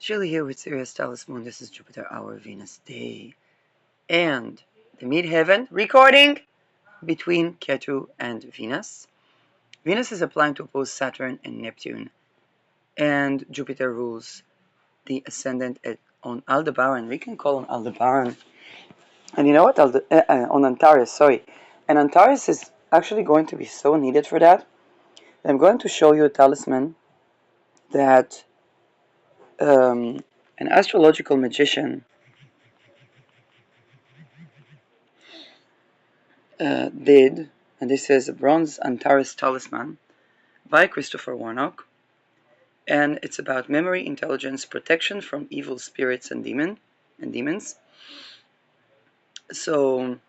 Chilly here with Sirius Talis Moon. This is Jupiter Hour Venus Day. And the midheaven recording between Ketu and Venus. Venus is applying to oppose Saturn and Neptune. And Jupiter rules the ascendant on Aldebaran. We can call on Aldebaran. And you know what? On Antares, sorry. And Antares is actually going to be so needed for that. I'm going to show you a talisman that an astrological magician did, and this is a bronze Antares talisman by Christopher Warnock, and it's about memory, intelligence, protection from evil spirits and demons. So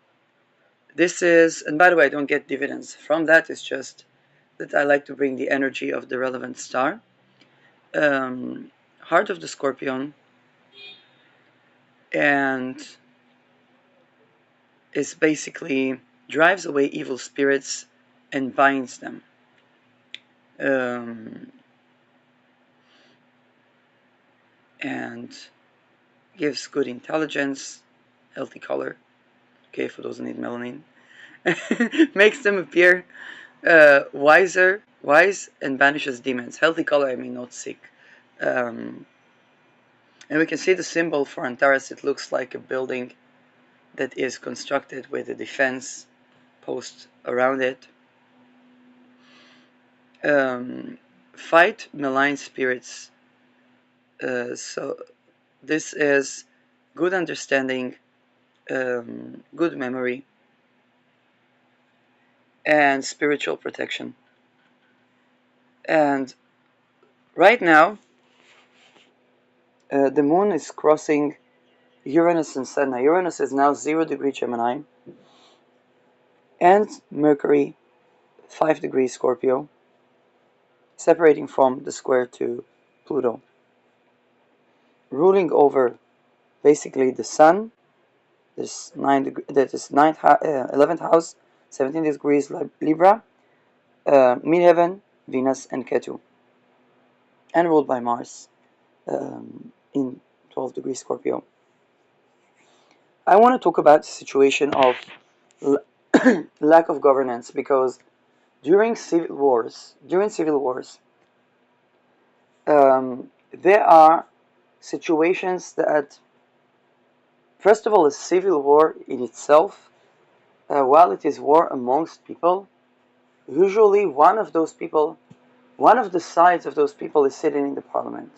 this is, and by the way, I don't get dividends from that. It's just that I like to bring the energy of the relevant star. Heart of the Scorpion, and is basically drives away evil spirits and binds them. And gives good intelligence, healthy color, okay, for those who need melanin, makes them appear wise, and banishes demons. Healthy color, I mean not sick. And we can see the symbol for Antares. It looks like a building that is constructed with a defense post around it. Fight malign spirits. So this is good understanding, good memory, and spiritual protection. And right now, the moon is crossing Uranus and Sedna. Uranus is now 0° Gemini, and Mercury 5° Scorpio, separating from the square to Pluto, ruling over basically the Sun. This 11th house, 17 degrees Libra, midheaven, Venus, and Ketu, and ruled by Mars in 12° Scorpio. I want to talk about the situation of lack of governance, because during civil wars, there are situations that, first of all, a civil war in itself, while it is war amongst people, usually one of the sides of those people is sitting in the parliament,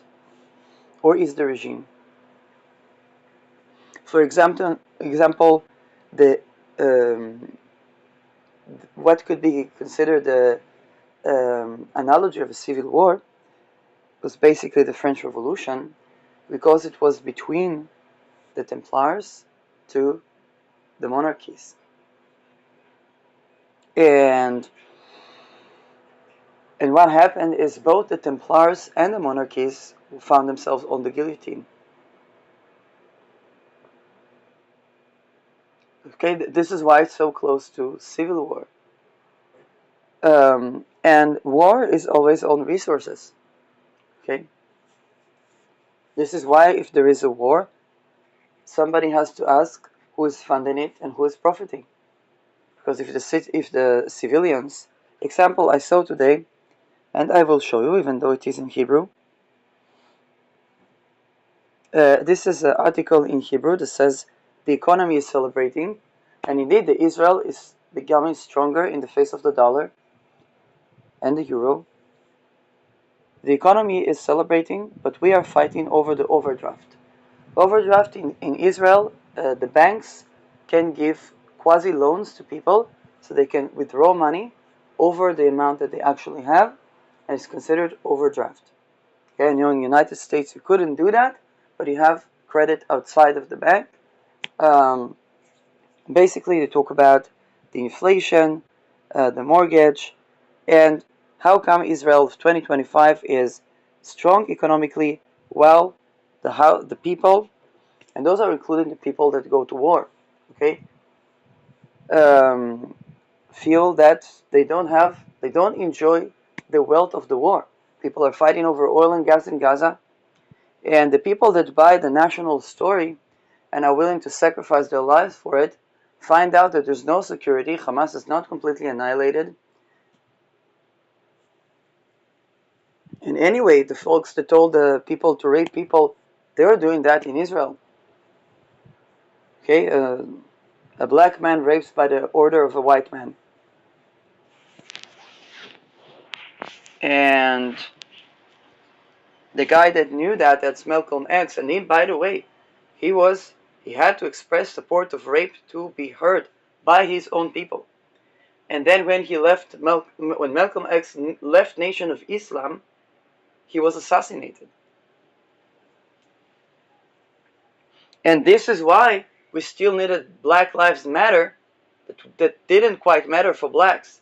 or is the regime. For example, the what could be considered the analogy of a civil war was basically the French Revolution, because it was between the Templars to the monarchies. And what happened is both the Templars and the monarchies found themselves on the guillotine. Okay, this is why it's so close to civil war. And war is always on resources. Okay, this is why if there is a war, somebody has to ask who is funding it and who is profiting. Because if the civilians, example I saw today, and I will show you, even though it is in Hebrew. This is an article in Hebrew that says the economy is celebrating, and indeed the Israel is becoming stronger in the face of the dollar and the euro. The economy is celebrating, but we are fighting over the overdraft. Overdraft in Israel, the banks can give quasi-loans to people, so they can withdraw money over the amount that they actually have, and it's considered overdraft. Okay, and in the United States you couldn't do that, but you have credit outside of the bank. Basically, they talk about the inflation, the mortgage, and how come Israel of 2025 is strong economically, while the people, and those are including the people that go to war, okay, feel that they don't enjoy the wealth of the war. People are fighting over oil and gas in Gaza, And the people that buy the national story and are willing to sacrifice their lives for it find out that there's no security. Hamas is not completely annihilated. And anyway, the folks that told the people to rape people, they were doing that in Israel. Okay, a black man rapes by the order of a white man. And the guy that knew that's Malcolm X, and he, by the way, he had to express support of rape to be heard by his own people. And then when when Malcolm X left Nation of Islam, he was assassinated. And this is why we still needed Black Lives Matter that didn't quite matter for blacks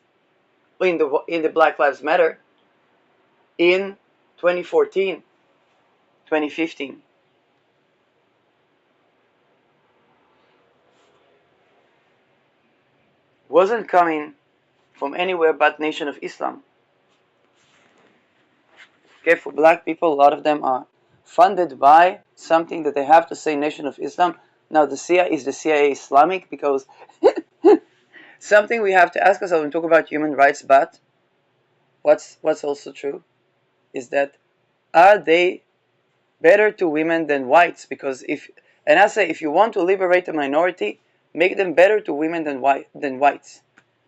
in the Black Lives Matter in 2014, 2015. Wasn't coming from anywhere but Nation of Islam. Okay, for black people, a lot of them are funded by something that they have to say Nation of Islam. Now the CIA is the CIA Islamic, because something we have to ask ourselves when we talk about human rights, but what's also true is that are they better to women than whites? Because if you want to liberate a minority, make them better to women than whites.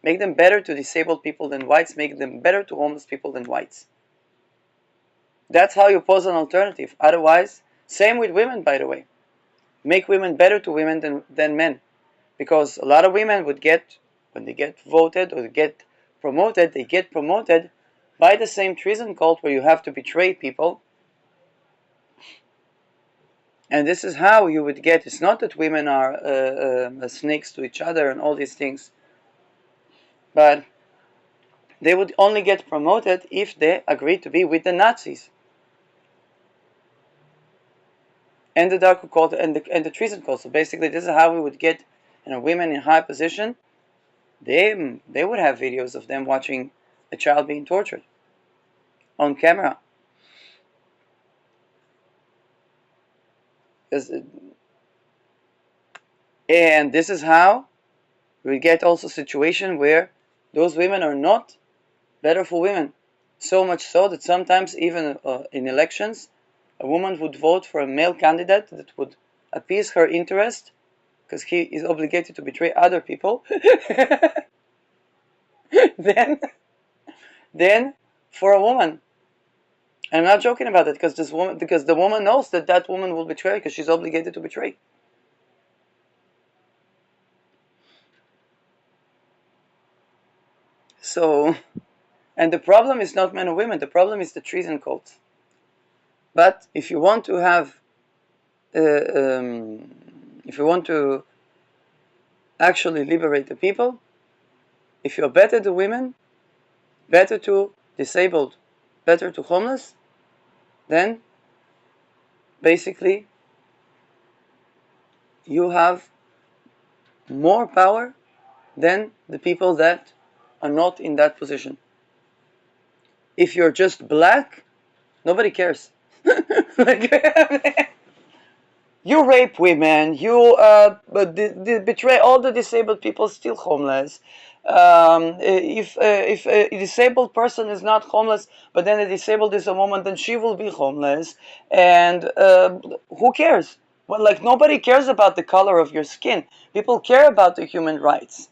Make them better to disabled people than whites. Make them better to homeless people than whites. That's how you pose an alternative. Otherwise, same with women, by the way. Make women better to women than men. Because a lot of women would get, when they get voted or get promoted, they get promoted by the same treason cult where you have to betray people. And this is how you would get, it's not that women are snakes to each other and all these things, but they would only get promoted if they agree to be with the Nazis. And the dark cult and the treason cult. So basically, this is how we would get, women in high position. They would have videos of them watching a child being tortured on camera. And this is how we get also a situation where those women are not better for women. So much so that sometimes even in elections, a woman would vote for a male candidate that would appease her interest, because he is obligated to betray other people, then for a woman. And I'm not joking about it, because the woman knows that woman will betray because she's obligated to betray. So, and the problem is not men or women. The problem is the treason cult. But if you want to have, if you want to actually liberate the people, if you're better to women, better to disabled, better to homeless, then basically you have more power than the people that are not in that position. If you're just black, nobody cares. You rape women, you betray all the disabled people, still homeless. If a disabled person is not homeless, but then a disabled is a woman, then she will be homeless. And who cares? Well, like, nobody cares about the color of your skin. People care about the human rights.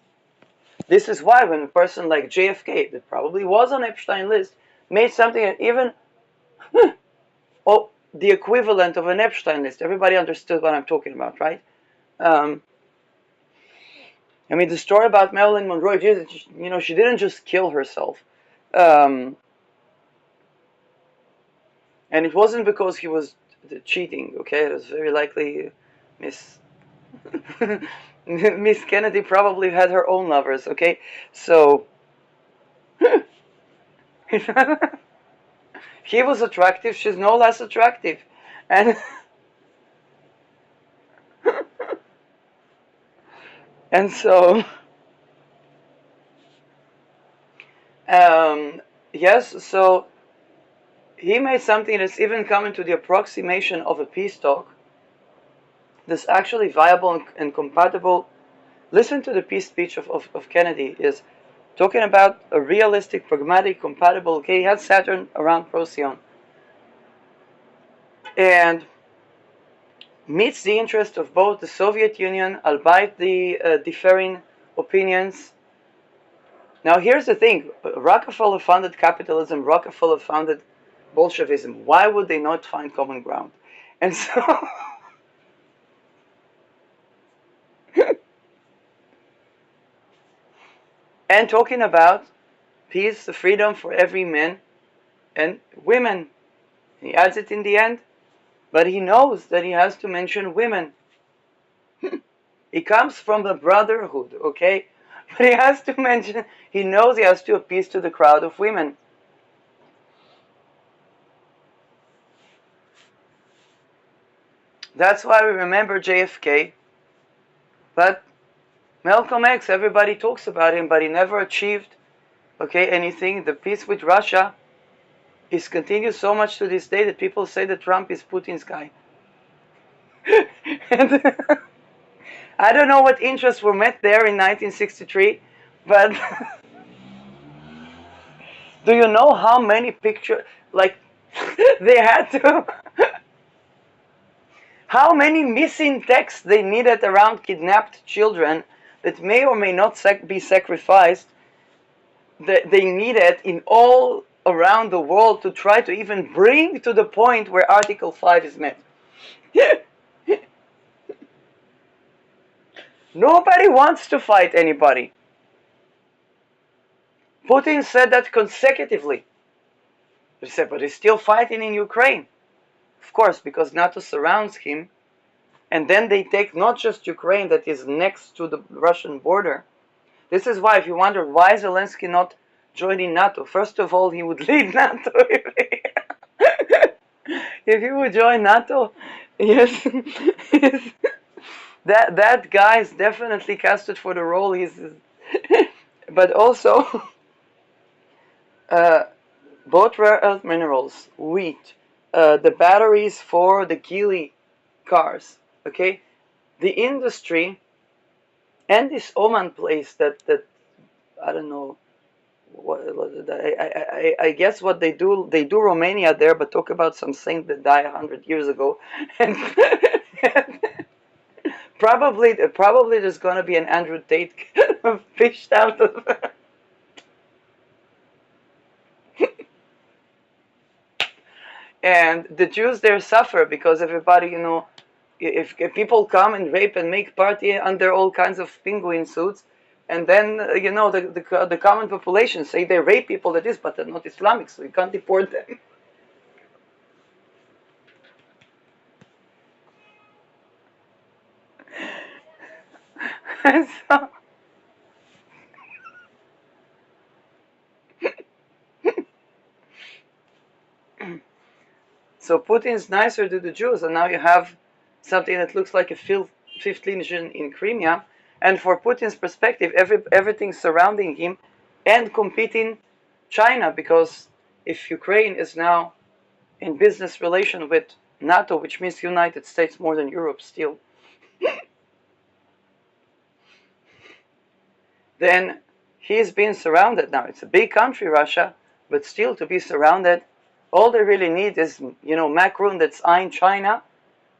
This is why when a person like JFK, that probably was on Epstein list, made something that even the equivalent of an Epstein list, everybody understood what I'm talking about, right? The story about Marilyn Monroe, she didn't just kill herself. And it wasn't because he was cheating, okay? It was very likely Miss Kennedy probably had her own lovers, okay? So he was attractive, she's no less attractive. And and so yes, so he made something that's even coming to the approximation of a peace talk that's actually viable and compatible. Listen to the peace speech of Kennedy. Is talking about a realistic, pragmatic, compatible. Okay, he had Saturn around Procyon, and meets the interest of both the Soviet Union, albeit the differing opinions. Now, here's the thing: Rockefeller funded capitalism. Rockefeller funded Bolshevism. Why would they not find common ground? And so, and talking about peace, the freedom for every man and women. He adds it in the end, but he knows that he has to mention women. He comes from the brotherhood, okay? But he has to mention, he knows he has to appease to the crowd of women. That's why we remember JFK, but Malcolm X, everybody talks about him, but he never achieved, okay, anything. The peace with Russia is continued so much to this day that people say that Trump is Putin's guy. And I don't know what interests were met there in 1963, but do you know how many pictures, like, they had to, how many missing texts they needed around kidnapped children that may or may not be sacrificed, that they needed in all around the world to try to even bring to the point where Article 5 is met. Nobody wants to fight anybody. Putin said that consecutively. He said, but he's still fighting in Ukraine. Of course, because NATO surrounds him, and then they take not just Ukraine that is next to the Russian border. This is why, if you wonder why Zelensky not joining NATO, first of all, he would lead NATO. If he would join NATO, yes, that guy is definitely casted for the role. But also, both rare earth minerals, wheat, the batteries for the Geely cars, okay, the industry, and this Oman place that I don't know what I guess what they do Romania there, but talk about some saint that died 100 years ago, and probably there's gonna be an Andrew Tate fished out of. And the Jews there suffer because everybody, if people come and rape and make party under all kinds of penguin suits, and then the common population say they rape people that is, but they're not Islamic, so you can't deport them. so, so Putin's nicer to the Jews, and now you have something that looks like a fifth legion in Crimea. And for Putin's perspective, everything surrounding him and competing China, because if Ukraine is now in business relation with NATO, which means United States more than Europe still, then he's been surrounded now. It's a big country, Russia, but still to be surrounded, all they really need is, Macron that's eyeing China,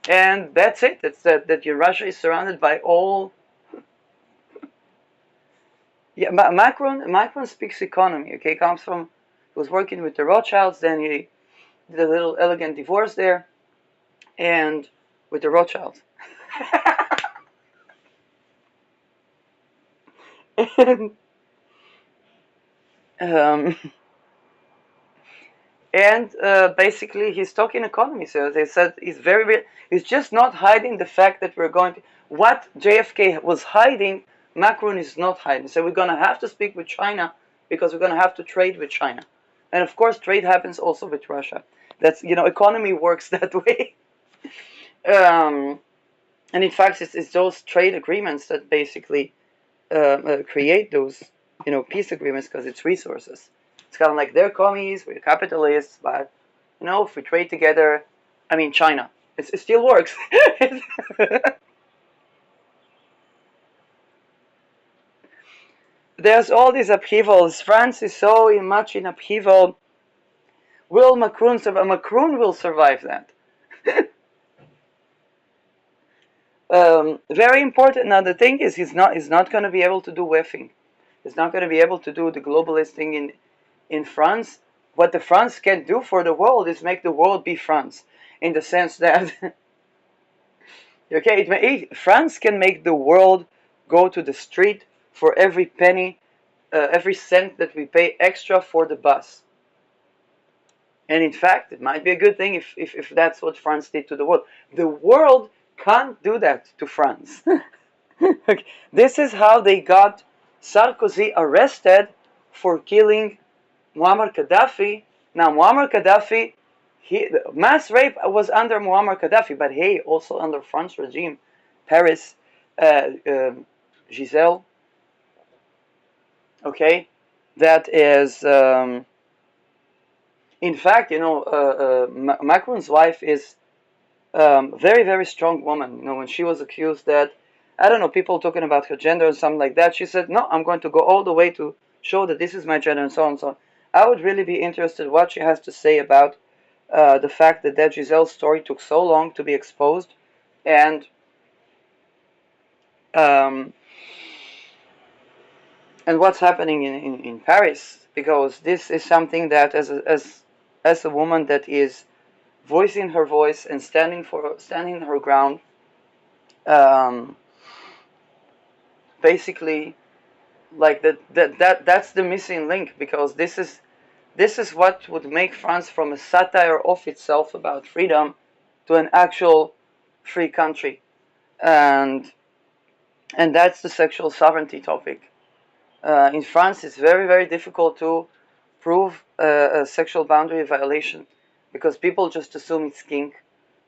and that's it. It's that Russia is surrounded by all. Yeah, Macron speaks economy. Okay, comes from, he was working with the Rothschilds. Then he did a little elegant divorce there, and with the Rothschilds. and, um, basically he's talking economy. So they said he's just not hiding the fact that we're going to, what JFK was hiding, Macron is not hiding. So we're going to have to speak with China because we're going to have to trade with China. And of course trade happens also with Russia. That's, economy works that way. And in fact it's those trade agreements that basically create those, peace agreements, because it's resources. It's kind of like they're commies, we're capitalists, but, no, if we trade together, I mean China, it still works. There's all these upheavals. France is so much in upheaval. Will Macron survive? Macron will survive that. Very important. Now the thing is, he's not going to be able to do WEFing. He's not going to be able to do the globalist thing in France. What the France can do for the world is make the world be France, in the sense that okay, France can make the world go to the street for every penny, every cent that we pay extra for the bus. And in fact, it might be a good thing if that's what France did to the world. The world can't do that to France. Okay. This is how they got Sarkozy arrested for killing Muammar Gaddafi. Now, Muammar Gaddafi, mass rape was under Muammar Gaddafi, but hey, also under French regime. Paris, Giselle, okay, that is, in fact, Macron's wife is very, very strong woman. When she was accused that, I don't know, people talking about her gender or something like that, she said, no, I'm going to go all the way to show that this is my gender and so on and so on. I would really be interested what she has to say about the fact that Giselle story took so long to be exposed, and um, what's happening in Paris, because this is something that as a woman that is voicing her voice and standing her ground, um, basically, like that's the missing link, because this is what would make France from a satire of itself about freedom to an actual free country, and that's the sexual sovereignty topic. In France, it's very, very difficult to prove a sexual boundary violation, because people just assume it's kink,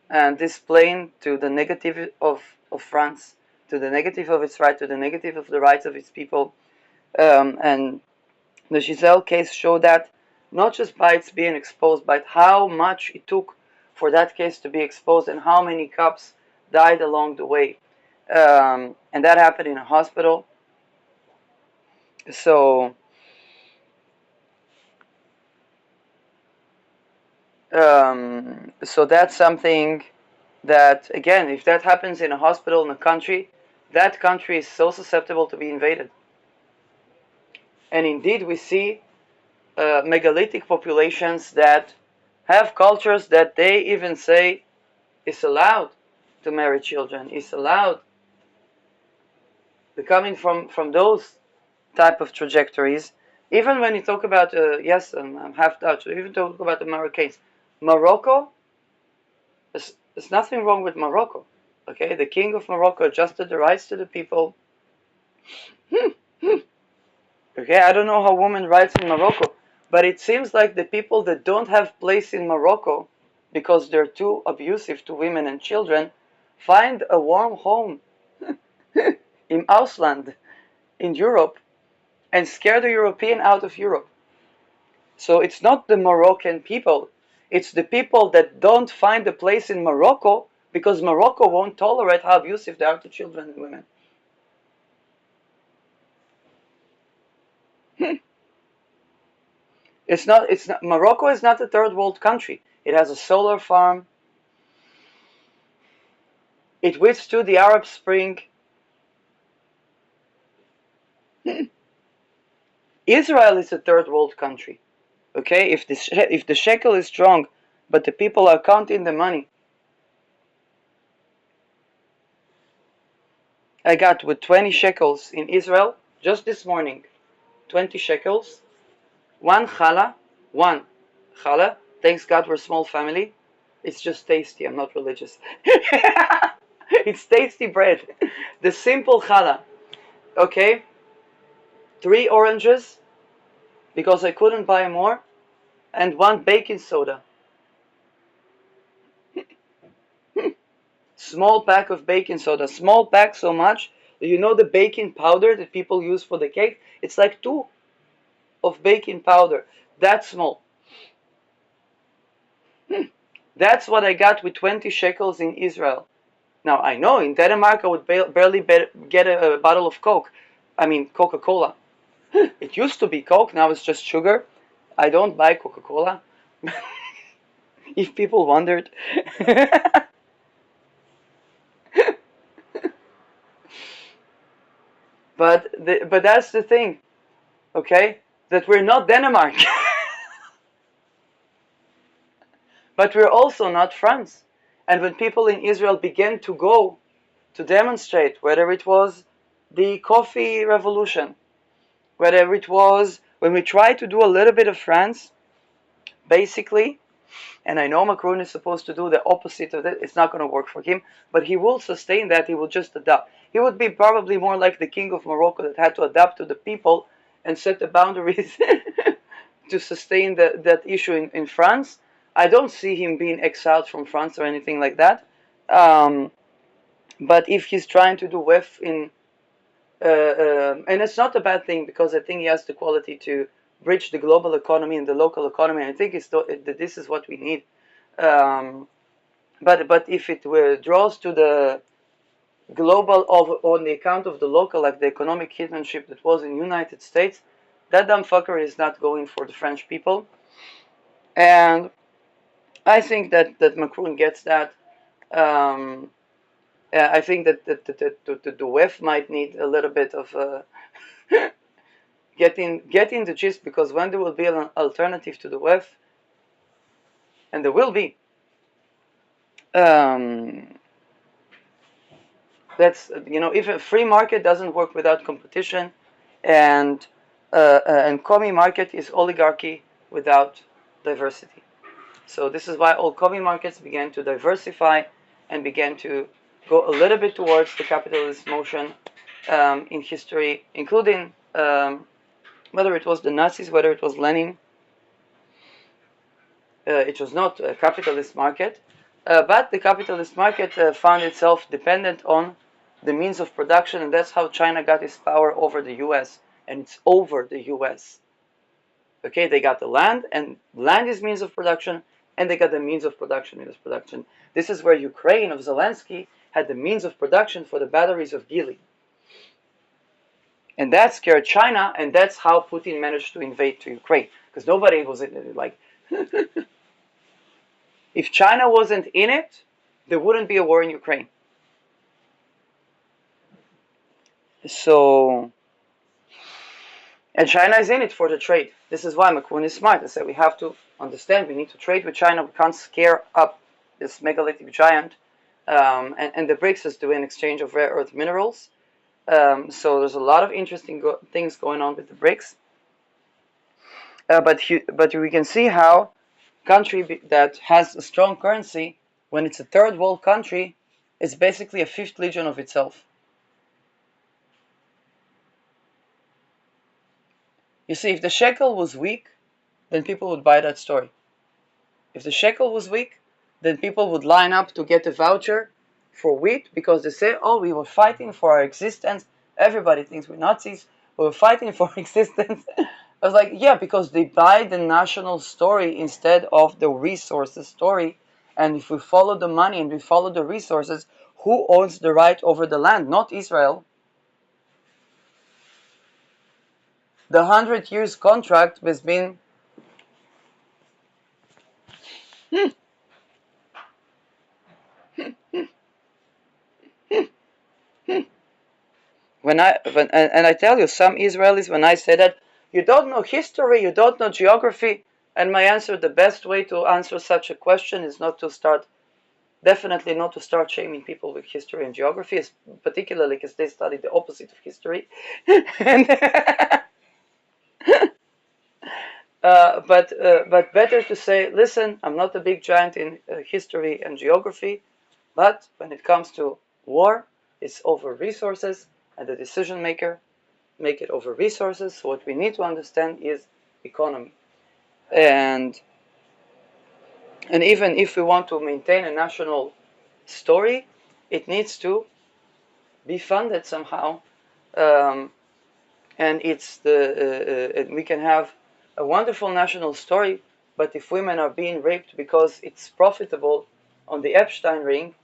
and this playing to the negative of France, to the negative of its right, to the negative of the rights of its people. And the Giselle case showed that, not just by its being exposed, but how much it took for that case to be exposed, and how many cops died along the way. And that happened in a hospital. So so that's something that, again, if that happens in a hospital in a country, that country is so susceptible to be invaded. And indeed, we see megalithic populations that have cultures that they even say it's allowed to marry children, it's allowed. They're coming from those type of trajectories. Even when you talk about, yes, I'm half Dutch, even talk about the Moroccans. Morocco, there's nothing wrong with Morocco. Okay, the king of Morocco adjusted the rights to the people. Okay, I don't know how women rights in Morocco, but it seems like the people that don't have place in Morocco because they're too abusive to women and children find a warm home in Ausland, in Europe, and scare the European out of Europe. So it's not the Moroccan people, it's the people that don't find a place in Morocco because Morocco won't tolerate how abusive they are to children and women. It's not Morocco is not a third world country. It has a solar farm. It withstood the Arab Spring. Israel is a third world country. Okay, if the shekel is strong, but the people are counting the money. I got with 20 shekels in Israel just this morning. 20 shekels, one challah, one challah. Thanks God we're a small family. It's just tasty. I'm not religious. It's tasty bread. The simple challah. Okay, 3 oranges because I couldn't buy more, and 1 baking soda. Small pack of baking soda. Small pack so much that the baking powder that people use for the cake? It's like 2 of baking powder. That small. That's what I got with 20 shekels in Israel. Now, I know in Denmark I would barely get a bottle of Coke. I mean, Coca-Cola. It used to be Coke, now it's just sugar. I don't buy Coca-Cola. If people wondered. But that's the thing, okay? That we're not Denmark. But we're also not France. And when people in Israel began to go to demonstrate, whether it was the coffee revolution, whether it was when we tried to do a little bit of France, basically, and I know Macron is supposed to do the opposite of that, it's not going to work for him, but he will sustain that, he will just adapt. He would be probably more like the king of Morocco that had to adapt to the people and set the boundaries to sustain that issue in France. I don't see him being exiled from France or anything like that. But if he's trying to do WEF and it's not a bad thing because I think he has the quality to bridge the global economy and the local economy. I think this is what we need. But if it draws to the global on the account of the local, like the economic hitmanship that was in the United States, that dumb fucker is not going for the French people. And I think that Macron gets that. I think that the WEF might need a little bit of getting the gist, because when there will be an alternative to the WEF, and there will be, that's, if a free market doesn't work without competition, and commie market is oligarchy without diversity. So this is why all commie markets began to diversify and began to go a little bit towards the capitalist motion in history, including whether it was the Nazis, whether it was Lenin. It was not a capitalist market, but the capitalist market found itself dependent on the means of production, and that's how China got its power over the US, and it's over the US. Okay, they got the land, and land is means of production, and they got the means of production in this production. This is where Ukraine of Zelensky had the means of production for the batteries of Gili. And that scared China, and that's how Putin managed to invade to Ukraine. Because nobody was like, if China wasn't in it, there wouldn't be a war in Ukraine. So, and China is in it for the trade. This is why Macron is smart. I said we have to understand we need to trade with China. We can't scare up this megalithic giant. And the BRICS is doing exchange of rare earth minerals. So there's a lot of interesting things going on with the BRICS. But we can see how country that has a strong currency, when it's a third world country, it's basically a fifth legion of itself. You see, if the shekel was weak, then people would buy that story. If the shekel was weak, then people would line up to get a voucher for wheat, because they say, oh, we were fighting for our existence. Everybody thinks we're Nazis. We were fighting for existence. I was like, yeah, because they buy the national story instead of the resources story. And if we follow the money and we follow the resources, who owns the right over the land? Not Israel. The 100 years contract has been and I tell you, some Israelis, when I say that, you don't know history, you don't know geography, and my answer, the best way to answer such a question is definitely not to start shaming people with history and geography, particularly because they study the opposite of history. and, but better to say, listen, I'm not a big giant in history and geography, but when it comes to war, it's over resources, and the decision maker make it over resources. So what we need to understand is economy. And even if we want to maintain a national story, it needs to be funded somehow. And we can have a wonderful national story, But if women are being raped because it's profitable on the Epstein ring,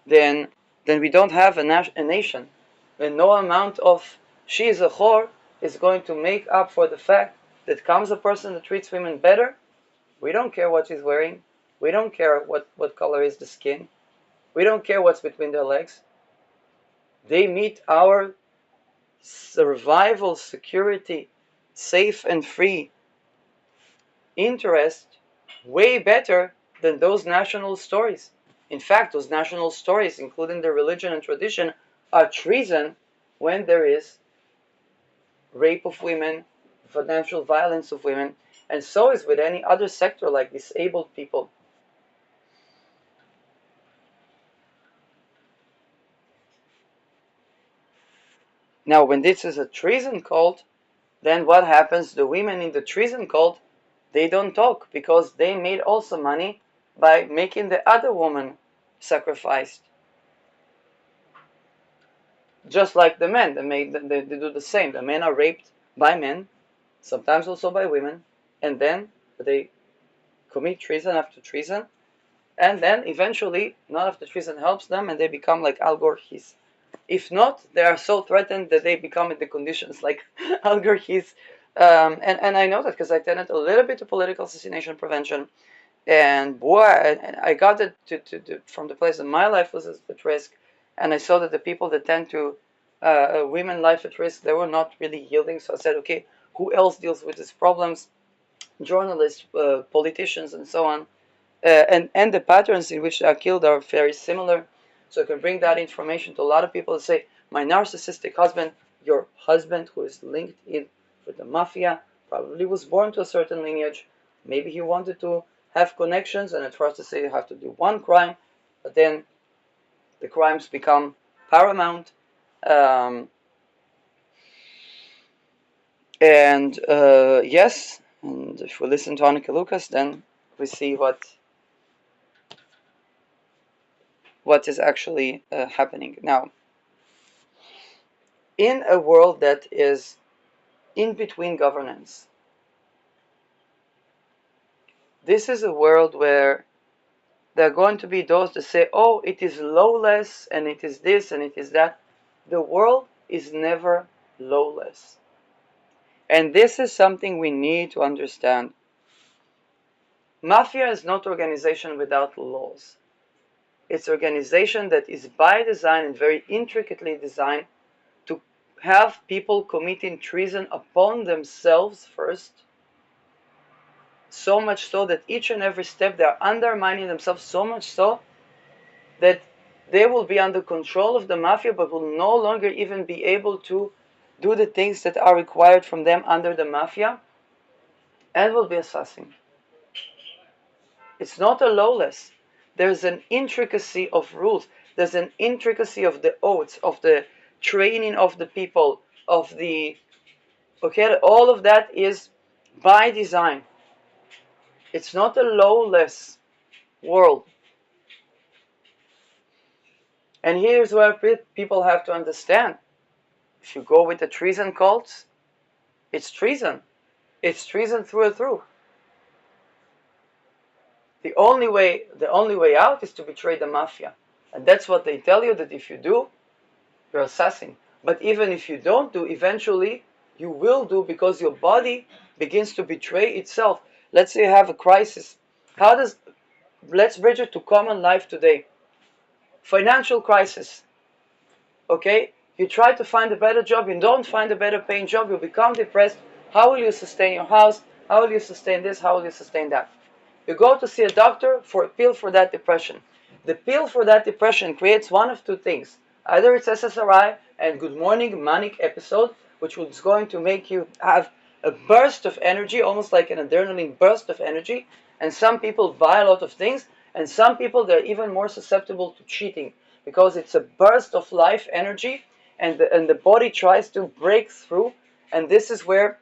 then we don't have a nation. And no amount of she is a whore is going to make up for the fact that comes a person that treats women better. We don't care what she's wearing. We don't care what color is the skin. We don't care what's between their legs. They meet our survival, security, safe and free interest way better than those national stories. In fact, those national stories, including their religion and tradition, are treason when there is rape of women, financial violence of women, and so is with any other sector like disabled people. Now, when this is a treason cult, then what happens? The women in the treason cult, they don't talk because they made also money by making the other woman sacrificed. Just like the men, they do the same. The men are raped by men, sometimes also by women, and then they commit treason after treason, and then eventually none of the treason helps them, and they become like Al Gore. If not, they are so threatened that they become in the conditions like Al Gore. And I know that because I attended a little bit of political assassination prevention, and boy, and I got it from the place that my life was at risk, and I saw that the people that tend to women life at risk, they were not really yielding. So I said, okay, who else deals with these problems? Journalists, politicians, and so on. And the patterns in which they are killed are very similar. So I can bring that information to a lot of people and say, my narcissistic husband, your husband who is linked in with the mafia, probably was born to a certain lineage. Maybe he wanted to have connections, and at first they say you have to do one crime, but then the crimes become paramount. Yes, and if we listen to Annika Lucas, then we see what is actually happening. Now, in a world that is in between governance, this is a world where there are going to be those that say, oh, it is lawless, and it is this, and it is that. The world is never lawless. And this is something we need to understand. Mafia is not organization without laws. It's organization that is by design and very intricately designed to have people committing treason upon themselves first, so much so that each and every step they are undermining themselves, so much so that they will be under control of the mafia but will no longer even be able to do the things that are required from them under the mafia, and will be assassins. It's not a lawless. There's an intricacy of rules. There's an intricacy of the oaths, of the training of the people, of the... Okay, all of that is by design. It's not a lawless world. And here's where people have to understand. If you go with the treason cults, it's treason. It's treason through and through. The only way out is to betray the mafia. And that's what they tell you, that if you do, you're assassin. But even if you don't do, eventually you will do, because your body begins to betray itself. Let's say you have a crisis. Let's bridge it to common life today. Financial crisis. Okay? You try to find a better job, you don't find a better paying job, you become depressed. How will you sustain your house? How will you sustain this? How will you sustain that? You go to see a doctor for a pill for that depression. The pill for that depression creates one of two things. Either it's SSRI and good morning manic episode, which is going to make you have a burst of energy, almost like an adrenaline burst of energy. And some people buy a lot of things, and some people, they're even more susceptible to cheating, because it's a burst of life energy, and the body tries to break through. And this is where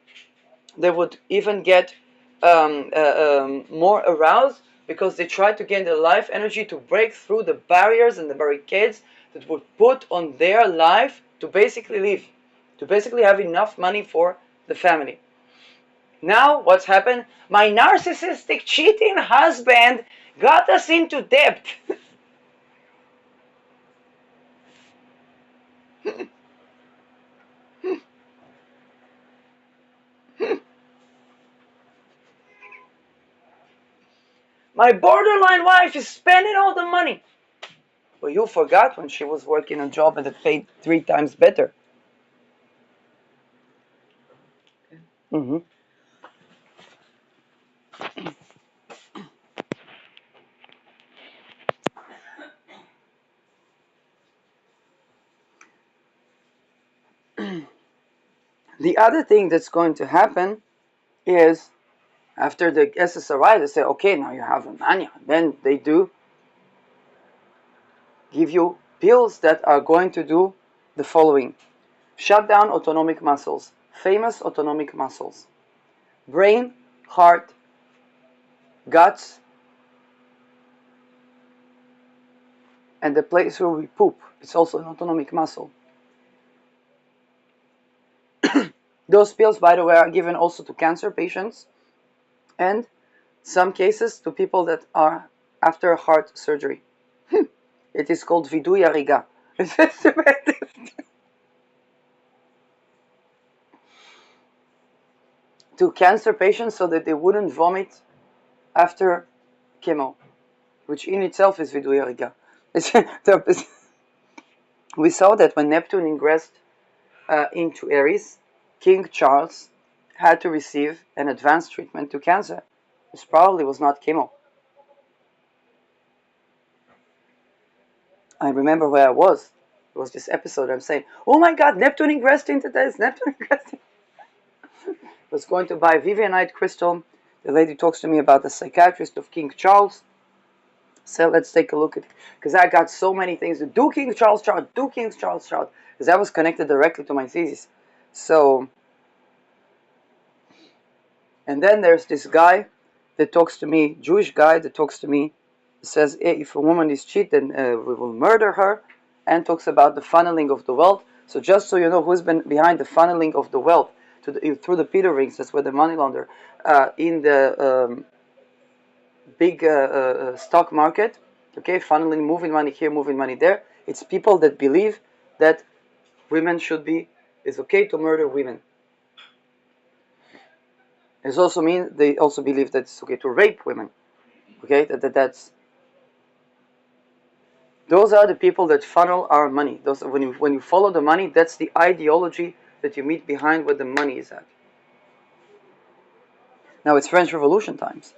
they would even get more aroused, because they try to gain the life energy to break through the barriers and the barricades that would put on their life to basically live, to basically have enough money for the family. Now, what's happened? My narcissistic, cheating husband got us into debt. My borderline wife is spending all the money. Well, you forgot when she was working a job that paid 3 times better. Mm-hmm. The other thing that's going to happen is after the SSRI, they say, okay, now you have a mania. Then they do give you pills that are going to do the following: shut down autonomic muscles, famous autonomic muscles, brain, heart, guts, and the place where we poop. It's also an autonomic muscle. Those pills, by the way, are given also to cancer patients and some cases to people that are after heart surgery. It is called vidui hariga. To cancer patients so that they wouldn't vomit after chemo, which in itself is vidui hariga. We saw that when Neptune ingressed into Aries, King Charles had to receive an advanced treatment to cancer. This probably was not chemo. I remember where I was. It was this episode. I'm saying, "Oh my God, Neptune ingressed into this. Neptune ingressed." I was going to buy Vivianite crystal. The lady talks to me about the psychiatrist of King Charles. So let's take a look at it. Because I got so many things to do. King Charles chart, do King Charles chart. Because that was connected directly to my thesis. So, and then there's this guy that talks to me, Jewish guy that talks to me, says, hey, if a woman is cheat, then we will murder her, and talks about the funneling of the wealth. So just so you know who's been behind the funneling of the wealth through the Peter rings, that's where the money launder, in the big stock market, okay, funneling, moving money here, moving money there. It's people that believe that women it's okay to murder women. It also means they also believe that it's okay to rape women. Okay, that's those are the people that funnel our money. Those when you follow the money, that's the ideology that you meet behind where the money is at. Now it's French Revolution times.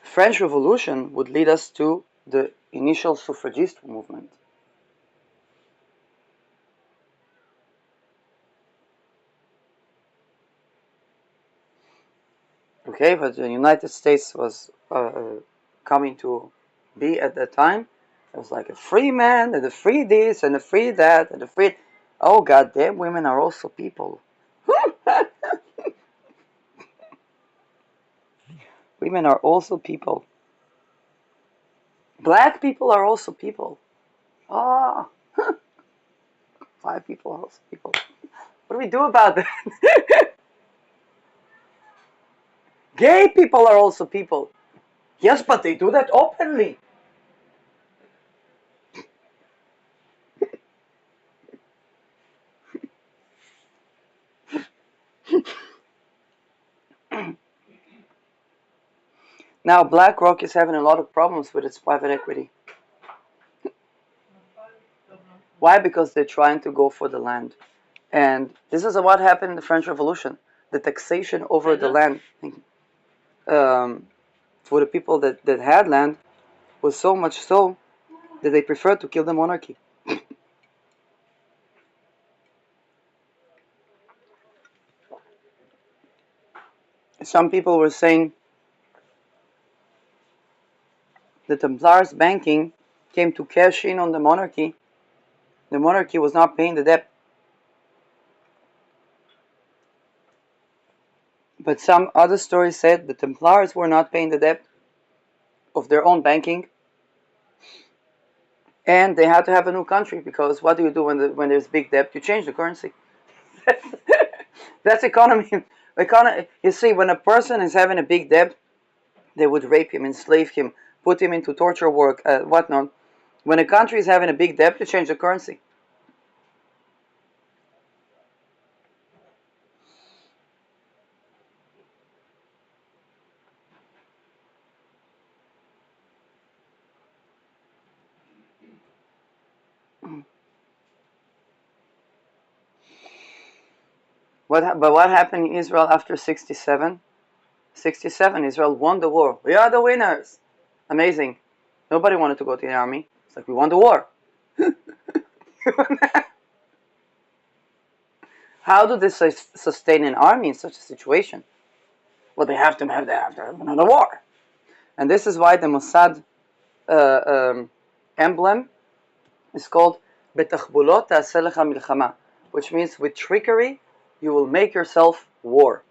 French Revolution would lead us to the initial suffragist movement. Okay, but the United States was coming to be at that time. It was like a free man and a free this and a free that and a free. Oh goddamn, women are also people. Women are also people. Black people are also people. Ah, white people are also people. What do we do about that? Gay people are also people. Yes, but they do that openly. Now, BlackRock is having a lot of problems with its private equity. Why? Because they're trying to go for the land. And this is what happened in the French Revolution. The taxation over the land for the people that had land was so much so that they preferred to kill the monarchy. Some people were saying the Templars banking came to cash in on the monarchy. The monarchy was not paying the debt. But some other stories said the Templars were not paying the debt of their own banking, and they had to have a new country because what do you do when there's big debt? You change the currency. That's economy. You see, when a person is having a big debt, they would rape him, enslave him, put him into torture work, whatnot. When a country is having a big debt, they change the currency. But what happened in Israel after 67? 67, Israel won the war. We are the winners. Amazing. Nobody wanted to go to the army. It's like, we won the war. How do they sustain an army in such a situation? Well, they have to have another war. And this is why the Mossad emblem is called Betachbulot Ta'aseh Lecha Milchama, which means with trickery you will make yourself war.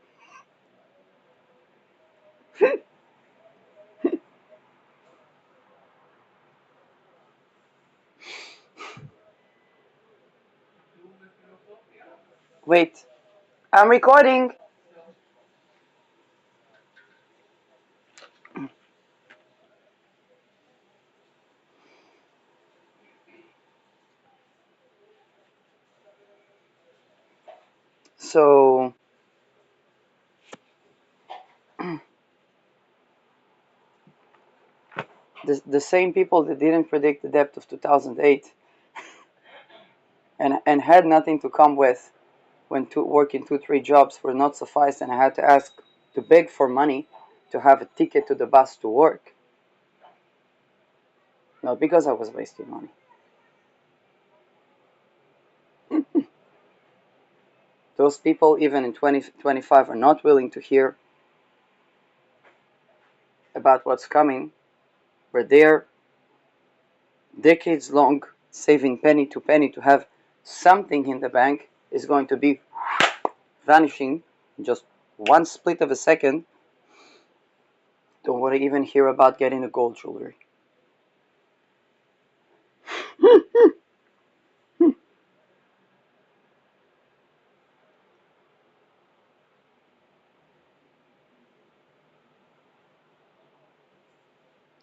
Wait, I'm recording. So the same people that didn't predict the debt of 2008 and had nothing to come with when working 2-3 jobs were not suffice, and I had to ask to beg for money to have a ticket to the bus to work. Not because I was wasting money. Those people, even in 2025, are not willing to hear about what's coming, where they're decades long saving penny to penny to have something in the bank is going to be vanishing in just one split of a second. Don't want to even hear about getting a gold jewelry.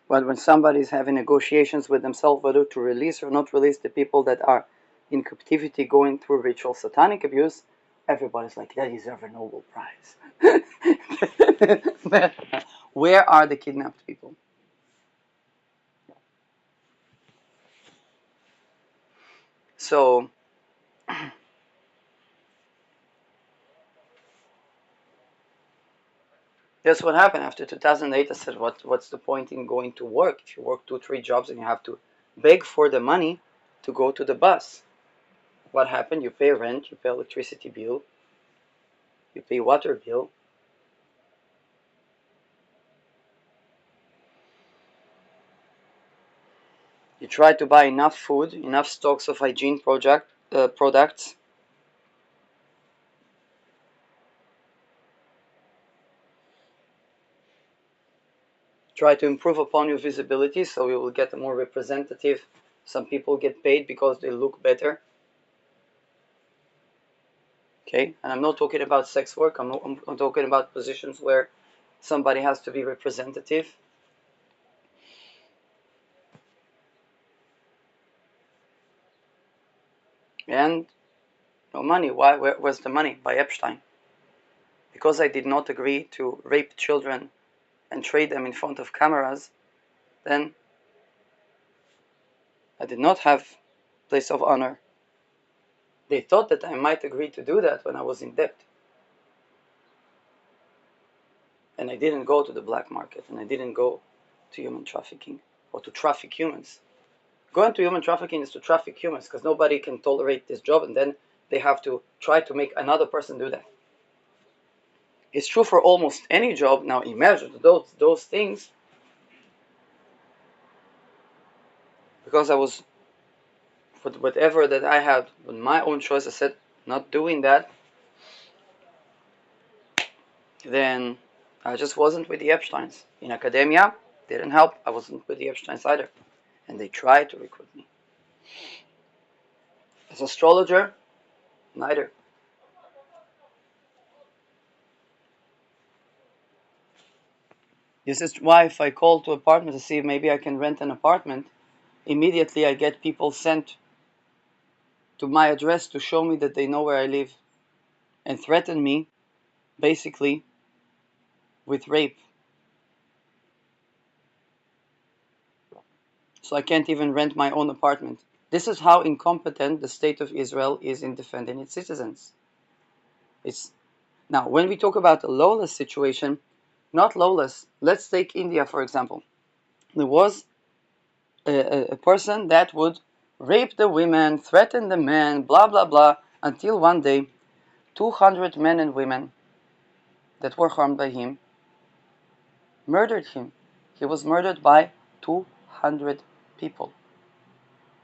But when somebody is having negotiations with themselves whether to release or not release the people that are in captivity going through ritual satanic abuse, everybody's like, they deserve a Nobel Prize. Where are the kidnapped people? So that's what happened after 2008. I said, what's the point in going to work if you work 2-3 jobs and you have to beg for the money to go to the bus? What happened? You pay rent, you pay electricity bill, you pay water bill. You try to buy enough food, enough stocks of hygiene products. Try to improve upon your visibility so you will get a more representative. Some people get paid because they look better. Okay, and I'm not talking about sex work. I'm talking about positions where somebody has to be representative. And no money. Why? Where's the money? By Epstein. Because I did not agree to rape children and trade them in front of cameras, then I did not have place of honor. They thought that I might agree to do that when I was in debt. And I didn't go to the black market, and I didn't go to human trafficking or to traffic humans. Going to human trafficking is to traffic humans because nobody can tolerate this job, and then they have to try to make another person do that. It's true for almost any job. Now imagine those things, because I was, for whatever that I had, with my own choice, I said not doing that, then I just wasn't with the Epsteins. In academia, didn't help. I wasn't with the Epsteins either. And they tried to recruit me. As astrologer, neither. This is why if I call to apartment to see if maybe I can rent an apartment, immediately I get people sent to my address to show me that they know where I live and threaten me, basically, with rape. So I can't even rent my own apartment. This is how incompetent the state of Israel is in defending its citizens. Now, when we talk about a lawless situation, not lawless, let's take India, for example. There was a person that would rape the women, threaten the men, blah, blah, blah, until one day, 200 men and women that were harmed by him murdered him. He was murdered by 200 people.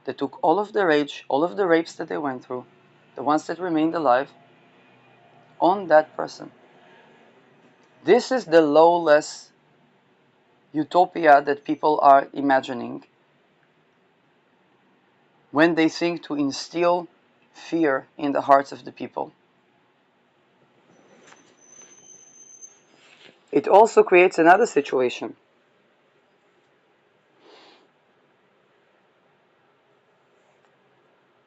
They took all of the rage, all of the rapes that they went through, the ones that remained alive, on that person. This is the lawless utopia that people are imagining when they think to instill fear in the hearts of the people. It also creates another situation.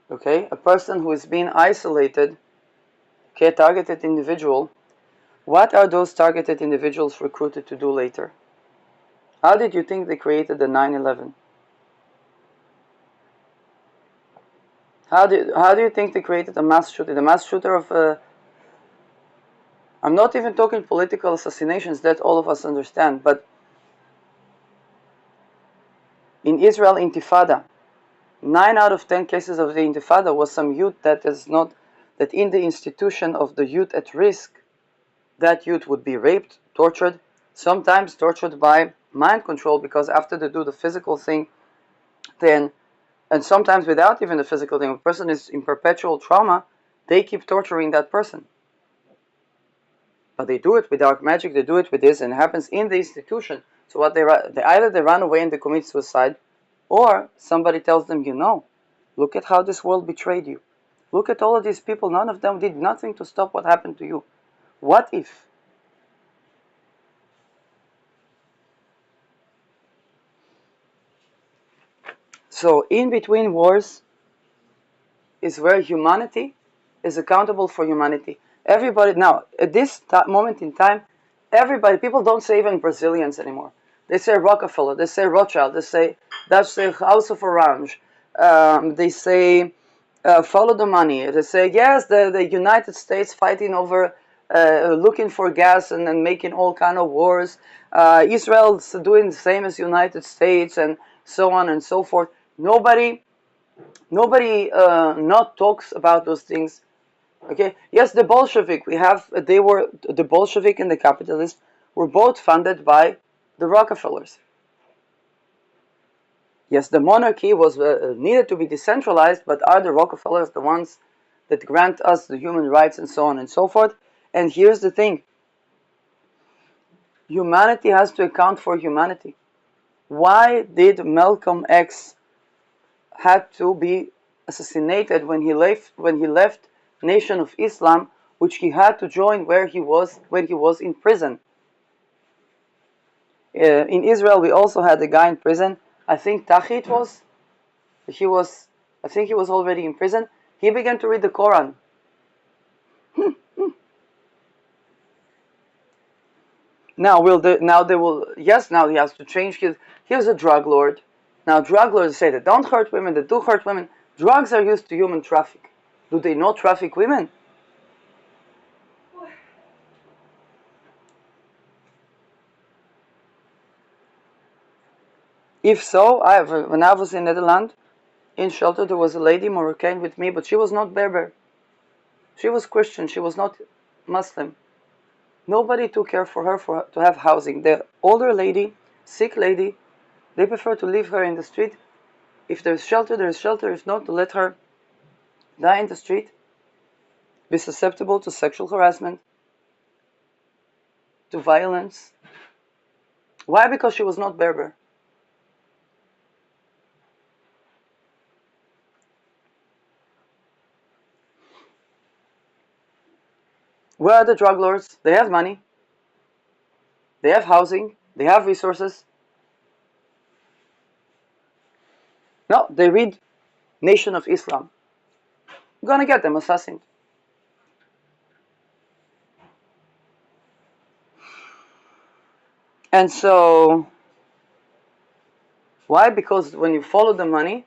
Okay, a person who is being isolated, okay, a targeted individual. What are those targeted individuals recruited to do later? How did you think they created the 9/11? How do you think they created a mass shooter? The mass shooter of I'm not even talking political assassinations that all of us understand, but in Israel Intifada, 9 out of 10 cases of the Intifada was some youth that in the institution of the youth at risk, that youth would be raped, tortured, sometimes tortured by mind control, because after they do the physical thing, then, and sometimes without even the physical thing, if a person is in perpetual trauma, they keep torturing that person. But they do it with dark magic, they do it with this, and it happens in the institution. So what they either they run away and they commit suicide, or somebody tells them, look at how this world betrayed you. Look at all of these people, none of them did nothing to stop what happened to you. What if? So in between wars is where humanity is accountable for humanity. Everybody, now, at this moment in time, people don't say even Brazilians anymore. They say Rockefeller, they say Rothschild, they say House of Orange, they say follow the money. They say, yes, the United States fighting over, looking for gas and making all kind of wars. Israel's doing the same as United States, and so on and so forth. Nobody not talks about those things. Okay, yes, the Bolshevik, the Bolshevik and the capitalists were both funded by the Rockefellers. Yes, the monarchy was needed to be decentralized, but are the Rockefellers the ones that grant us the human rights and so on and so forth? And here's the thing. Humanity has to account for humanity. Why did Malcolm X had to be assassinated when he left Nation of Islam, which he had to join when he was in prison? In Israel, we also had a guy in prison. I think Tahi it was. He was. I think he was already in prison. He began to read the Quran. Now now he has to change his. He was a drug lord. Now drug lords say that don't hurt women, that do hurt women. Drugs are used to human traffic. Do they not traffic women? If so, when I was in Netherlands, in shelter, there was a lady, Moroccan, with me, but she was not Berber. She was Christian, she was not Muslim. Nobody took care for her to have housing. The older lady, sick lady, they prefer to leave her in the street. If there's shelter, there's shelter. If not, to let her die in the street, be susceptible to sexual harassment, to violence. Why? Because she was not Berber. Where are the drug lords? They have money. They have housing. They have resources. No, they read Nation of Islam. You're gonna get them assassinated. And so, why? Because when you follow the money,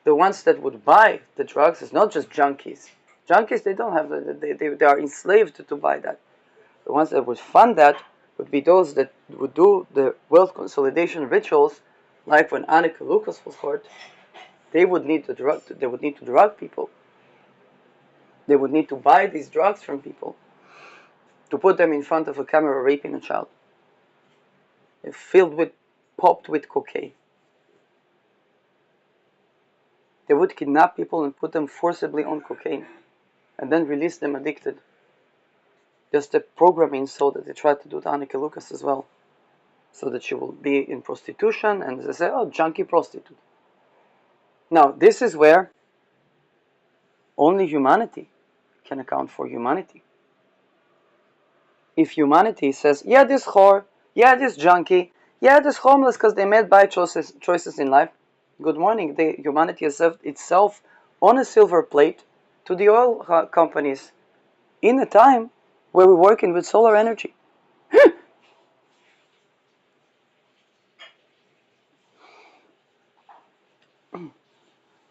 the ones that would buy the drugs is not just junkies. Junkies, they don't have, they are enslaved to buy that. The ones that would fund that would be those that would do the wealth consolidation rituals, like when Annika Lucas was hurt. They would need to drug people. They would need to buy these drugs from people to put them in front of a camera raping a child, popped with cocaine. They would kidnap people and put them forcibly on cocaine, and then release them addicted. Just the programming so that they tried to do to Annika Lucas as well, so that she will be in prostitution, and they say, oh, junkie prostitute. Now, this is where only humanity can account for humanity. If humanity says, yeah, this whore, yeah, this junkie, yeah, this homeless because they made bad choices in life, good morning. Humanity has served itself on a silver plate to the oil companies in a time where we're working with solar energy.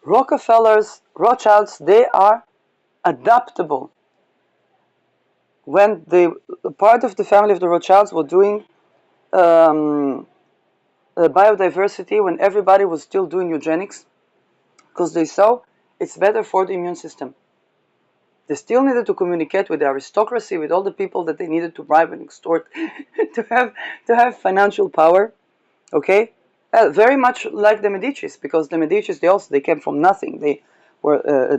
Rockefellers, Rothschilds, they are adaptable. When part of the family of the Rothschilds were doing biodiversity, when everybody was still doing eugenics, because they saw it's better for the immune system. They still needed to communicate with the aristocracy, with all the people that they needed to bribe and extort to have financial power. Okay, very much like the Medicis, because the Medicis they came from nothing. They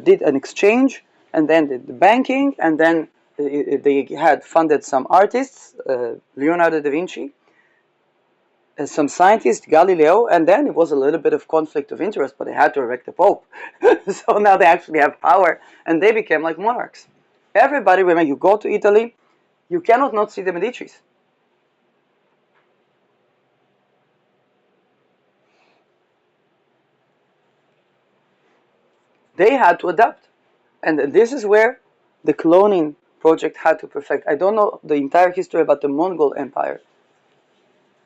did an exchange, and then did the banking, and then they had funded some artists, Leonardo da Vinci, some scientists, Galileo, and then it was a little bit of conflict of interest, but they had to erect the Pope. So now they actually have power, and they became like monarchs. Everybody, when you go to Italy, you cannot not see the Medicis. They had to adapt. And this is where the cloning project had to perfect. I don't know the entire history about the Mongol Empire.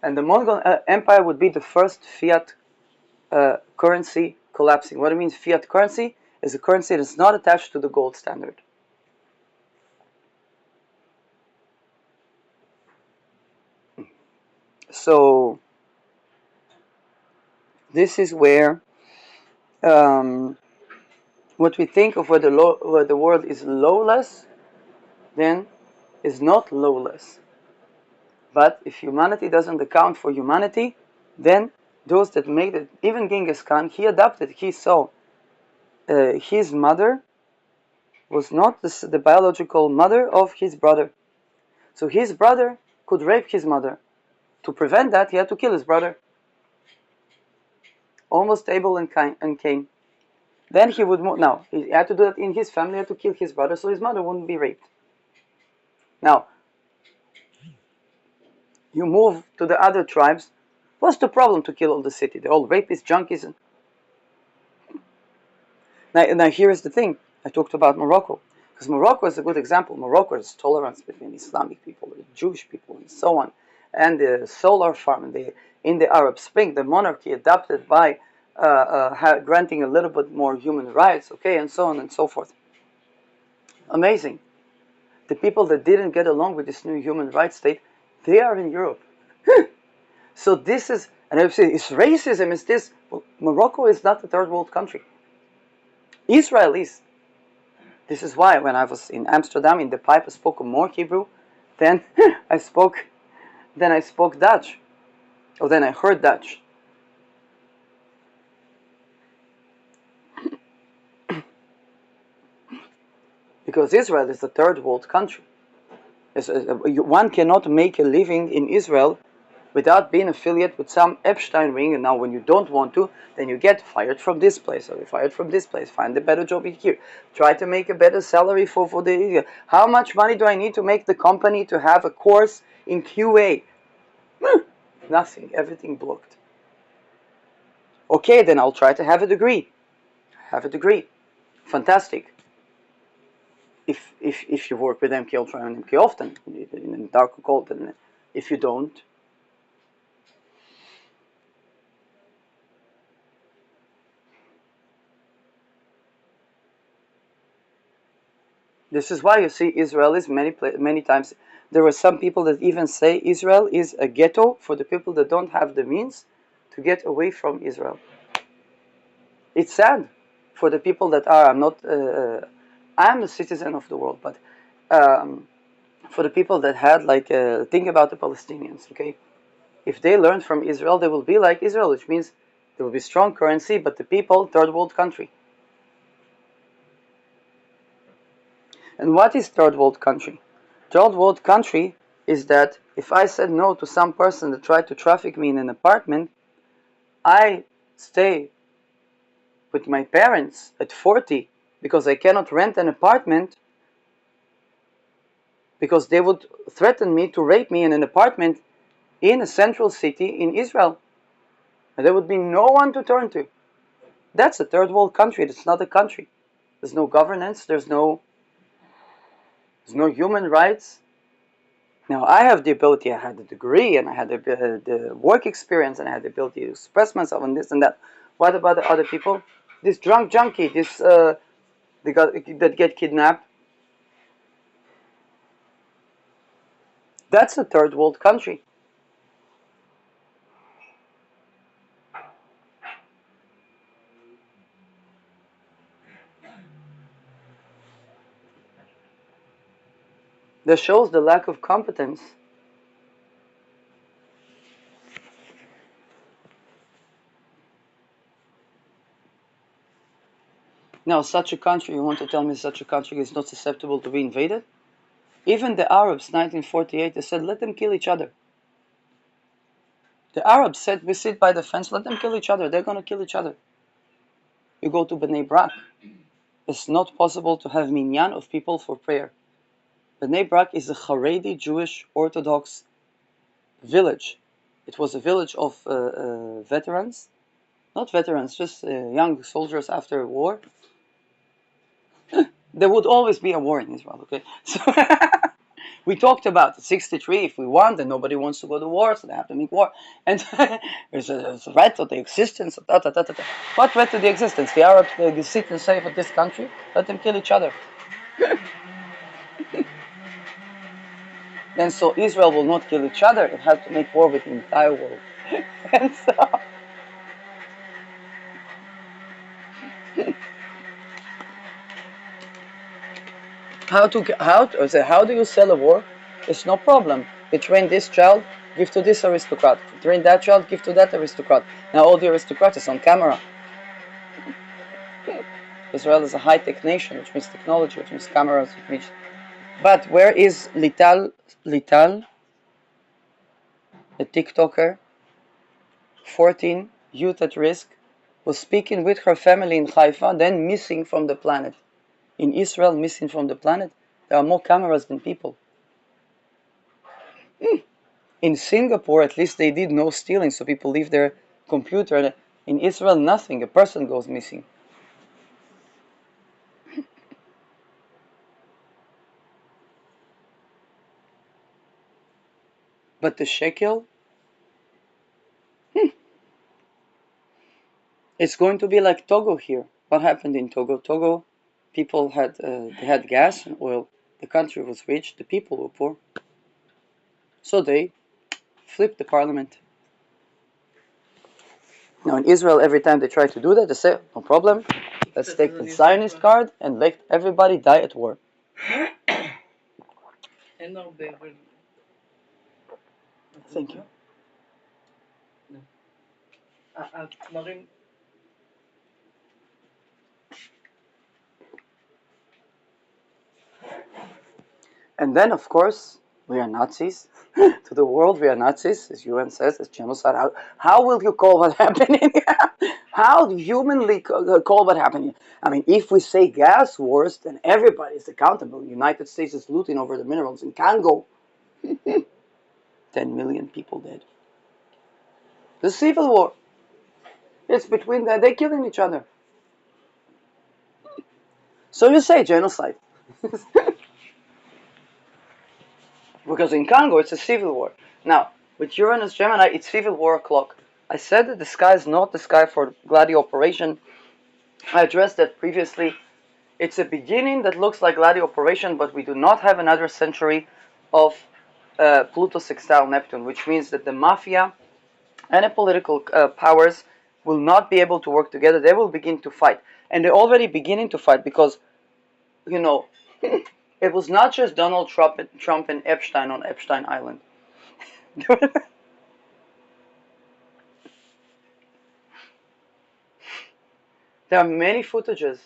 And the Mongol Empire would be the first fiat currency collapsing. What it means, fiat currency is a currency that is not attached to the gold standard. So this is where what we think of where the world is lawless, then is not lawless. But if humanity doesn't account for humanity, then those that made it, even Genghis Khan, he adapted. He saw his mother was not the biological mother of his brother. So his brother could rape his mother. To prevent that, he had to kill his brother. Almost Abel and Cain. Then he would move. Now, he had to do that in his family, he had to kill his brother so his mother wouldn't be raped. Now, you move to the other tribes. What's the problem to kill all the city? They're all rapists, junkies. Now here is the thing. I talked about Morocco. Because Morocco is a good example. Morocco is tolerance between Islamic people, Jewish people, and so on. And the solar farm, in the Arab Spring, the monarchy adopted by granting a little bit more human rights, okay, and so on and so forth. Amazing. The people that didn't get along with this new human rights state, they are in Europe. So this is, and I say, it's racism, is this? Well, Morocco is not a third world country. Israel is. This is why when I was in Amsterdam in the pipe, I spoke more Hebrew than I spoke Dutch, or then I heard Dutch. Because Israel is a third world country. One cannot make a living in Israel without being affiliated with some Epstein ring, and now when you don't want to, then you get fired from this place, or you're fired from this place, find a better job here, try to make a better salary for the, how much money do I need to make the company to have a course in QA? Nothing. Everything blocked. Okay, then I'll try to have a degree. Have a degree. Fantastic. If you work with MK Ultra and MK often in dark occult, and if you don't, this is why you see Israelis many times. There were some people that even say Israel is a ghetto for the people that don't have the means to get away from Israel. It's sad for the people that are. I'm a citizen of the world, but for the people that had think about the Palestinians. Okay, if they learn from Israel, they will be like Israel, which means there will be strong currency, but the people third world country. And what is third world country? Third world country is that if I said no to some person that tried to traffic me in an apartment, I stay with my parents at 40 because I cannot rent an apartment because they would threaten me to rape me in an apartment in a central city in Israel. And there would be no one to turn to. That's a third world country. It's not a country. There's no governance. There's no human rights. Now, I have the ability, I had the degree, and I had the work experience, and I had the ability to express myself and this and that. What about the other people? This drunk junkie, that get kidnapped. That's a third world country. That shows the lack of competence. Now, such a country, you want to tell me such a country is not susceptible to be invaded? Even the Arabs, 1948, they said, let them kill each other. The Arabs said, we sit by the fence, let them kill each other. They're going to kill each other. You go to Bnei Brak. It's not possible to have minyan of people for prayer. Bnei Brak is a Haredi Jewish Orthodox village. It was a village of veterans. Not veterans, just young soldiers after a war. There would always be a war in Israel, okay? So we talked about it, 63, if we want, and nobody wants to go to war, so they have to make war. And there's a threat to the existence of What threat to the existence? The Arabs sit and say for this country, let them kill each other. And so Israel will not kill each other, it has to make war with the entire world. And so how do you sell a war? It's no problem. You train this child, give to this aristocrat. You train that child, give to that aristocrat. Now all the aristocrats is on camera. Israel is a high-tech nation, which means technology, which means cameras, which means... But where is Lital, a TikToker, 14, youth at risk, was speaking with her family in Haifa, then missing from the planet. In Israel, missing from the planet, there are more cameras than people. In Singapore, at least they did no stealing, so people leave their computer. In Israel, nothing. A person goes missing. But the shekel, it's going to be like Togo here. What happened in Togo? Togo, people had gas and oil. The country was rich. The people were poor. So they flipped the parliament. Now in Israel, every time they try to do that, they say, no problem, let's take the Zionist card and let everybody die at war. Thank you. And then, of course, we are Nazis. To the world, we are Nazis, as UN says, as genocide. How will you call what happening? How humanly call what happening? I mean, if we say gas wars, then everybody is accountable. The United States is looting over the minerals in Congo. 10 million people dead. The civil war. It's between them. They're killing each other. So you say genocide. Because in Congo it's a civil war. Now, with Uranus Gemini, it's civil war o'clock. I said that the sky is not the sky for Gladio operation. I addressed that previously. It's a beginning that looks like Gladio operation, but we do not have another century of Pluto sextile Neptune, which means that the mafia and the political powers will not be able to work together. They will begin to fight. And they're already beginning to fight because, you know, it was not just Donald Trump and Epstein on Epstein Island. There are many footages.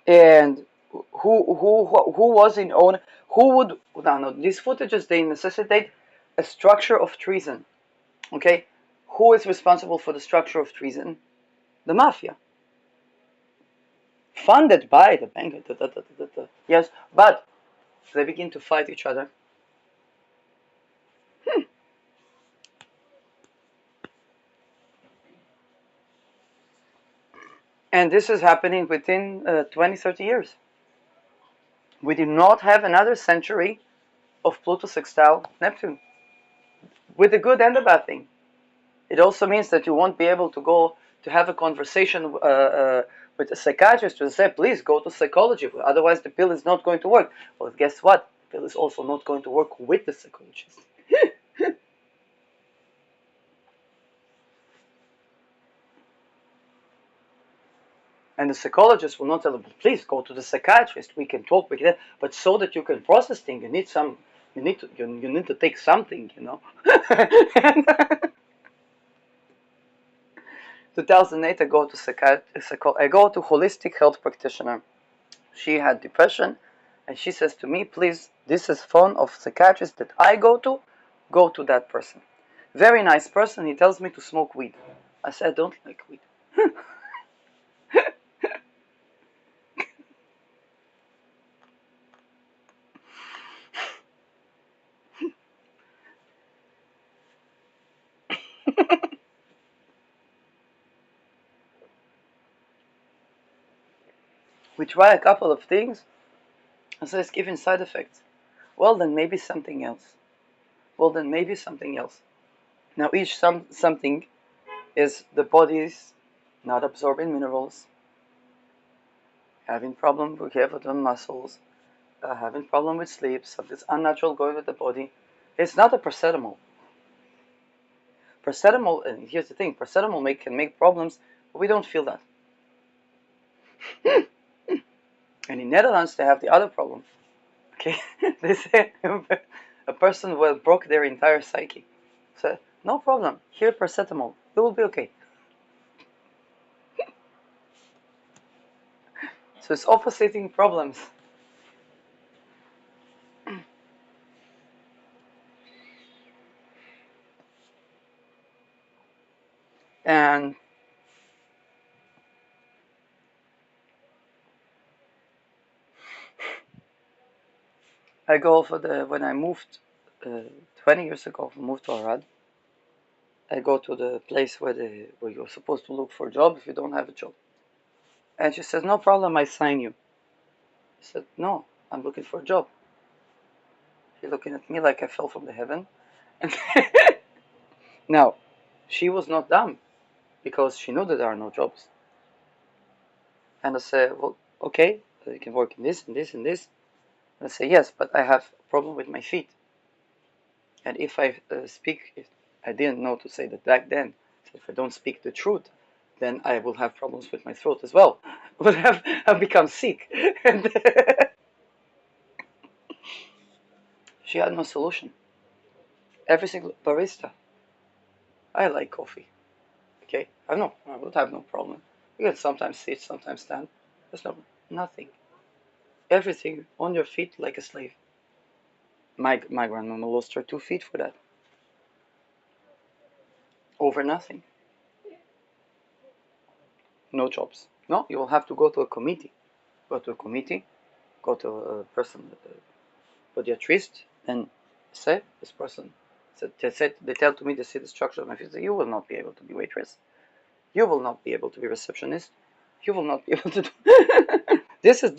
And who was in own, who would, no, these footages, they necessitate a structure of treason. Okay? Who is responsible for the structure of treason? The mafia. Funded by the bank. Yes, but they begin to fight each other. And this is happening within 20, 30 years. We do not have another century of Pluto sextile Neptune, with the good and the bad thing. It also means that you won't be able to go to have a conversation with a psychiatrist to say, please go to psychology, otherwise the pill is not going to work. Well, guess what? The pill is also not going to work with the psychologist. And the psychologist will not tell them, please go to the psychiatrist. We can talk with you, but so that you can process things, you need some. You need to take something, 2008, I go to holistic health practitioner. She had depression, and she says to me, please, this is phone of psychiatrist that I go to that person. Very nice person. He tells me to smoke weed. I said, I don't like weed. We try a couple of things, and so it's giving side effects. Well, then maybe something else. Well, then maybe something else. Now, each something is the body's not absorbing minerals, having problem with the muscles, having problem with sleep, something's unnatural going with the body. It's not a paracetamol. Paracetamol, and here's the thing, paracetamol can make problems, but we don't feel that. And in Netherlands, they have the other problem. Okay, they say a person will broke their entire psyche. So no problem. Here, paracetamol. It will be okay. So it's oppositing problems. And I go for when I moved 20 years ago, I moved to Arad. I go to the place where you're supposed to look for a job if you don't have a job. And she says, no problem, I sign you. I said, no, I'm looking for a job. She's looking at me like I fell from the heaven. Now, she was not dumb because she knew that there are no jobs. And I said, well, okay, you can work in this and this and this. And I say, yes, but I have a problem with my feet. And if I speak, I didn't know to say that back then. So if I don't speak the truth, then I will have problems with my throat as well. I've become sick. And she had no solution. Every single barista. I like coffee. Okay, I would have no problem. You can sometimes sit, sometimes stand. There's nothing. Everything on your feet like a slave. My grandmama lost her 2 feet for that. Over nothing. No jobs. No, you will have to go to a committee. Go to a committee, go to a person, podiatrist, and say, this person So they tell to me, they see the structure of my face. You will not be able to be waitress. You will not be able to be receptionist. You will not be able to do. This is